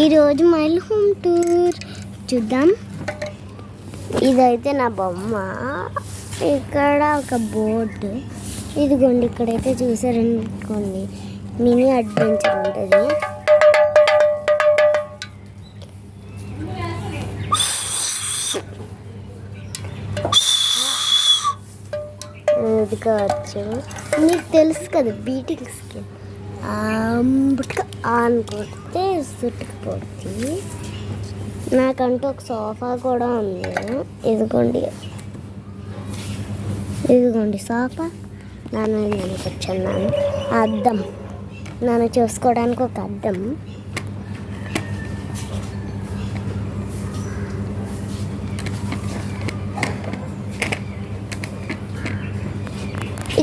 ఈరోజు mile home tour చూద్దాం. ఇదైతే నా బొమ్మ. ఇక్కడ ఒక బోర్డు, ఇదిగోండి. ఇక్కడైతే చూసారనుకోండి, మినీ అడ్వెంచర్ ఉంటుంది. ఇది కావచ్చు, మీకు తెలుసు కదా బీటిల్స్కి ఆన్ కొడితే చుట్టుకుపోతుంది. నాకంటూ ఒక సోఫా కూడా ఉంది. ఇదిగోండి సోఫా. దాని మీద నేను కూర్చున్నాను. అద్దం, నన్ను చూసుకోవడానికి ఒక అద్దం.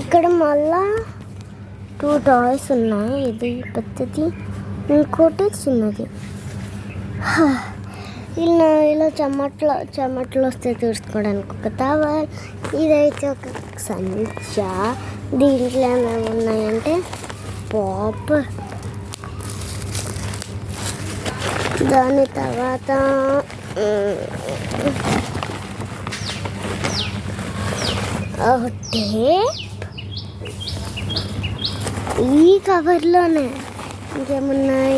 ఇక్కడ మళ్ళా 2 టాయ్స్ ఉన్నాయి. ఇది పెద్దది, ఇంకోటి చిన్నది. ఇలా చెమట్లు వస్తే చూసుకోవడానికి ఒక టవల్. ఇదైతే ఒక సంచా. దీంట్లో ఏమేమి ఉన్నాయంటే పాప్. దాని తర్వాత టేప్. ఈ కవర్లోనే ఇంకేమున్నాయి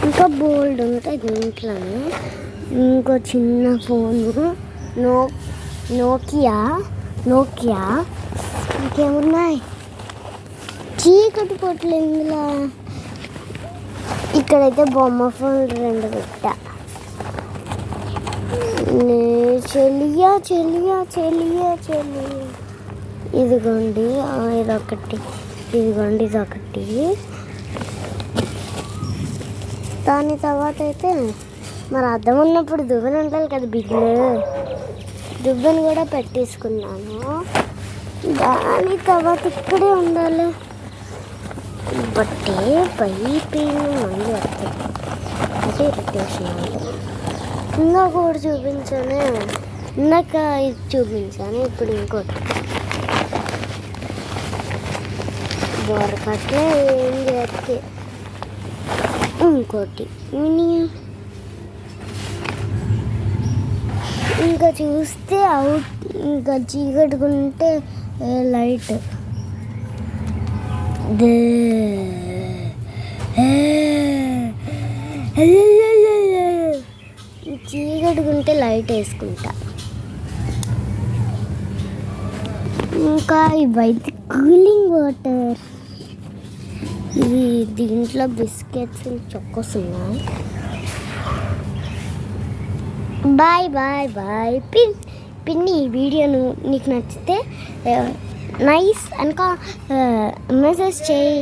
ఇంకా బోల్డ్ ఉంటాయి దీంట్లోనే. ఇంకో చిన్న ఫోను, నోకియా. ఇంకేమున్నాయి, చీకటి పొట్లు ఇందులో. ఇక్కడైతే బొమ్మ ఫోన్ 2 పెట్టా. చెలియా. ఇదిగోండి ఇదొకటి. దాని తర్వాత అయితే మరి అద్దం ఉన్నప్పుడు దువ్వెన ఉండాలి కదా, బిగ్లు. దువ్వెన కూడా పెట్టేసుకున్నాను. దాని తర్వాత ఇక్కడే ఉండాలి బట్టే పైపోయిన మళ్ళీ వస్తాయి. అంటే ఇరిటేషన్ అవుతుంది. ఇందాక కూడా చూపించాను, ఇందాక ఇది చూపించాను, ఇప్పుడు ఇంకోటి. బొరకట్లే ఏం చేస్తే ఇంకోటి మినీ. ఇంకా చూస్తే ఇంకా చీకట్టుకుంటే లైట్. చీకట్టుకుంటే లైట్ వేసుకుంటా. ఇంకా ఇవైతే కూలింగ్ వాటర్. ఇది దీంట్లో బిస్కెట్స్, చొక్కోస్ ఉన్నాయి. బాయ్ పిన్ని. ఈ వీడియోను నీకు నచ్చితే నైస్ అనుకో మెసేజ్ చేయి.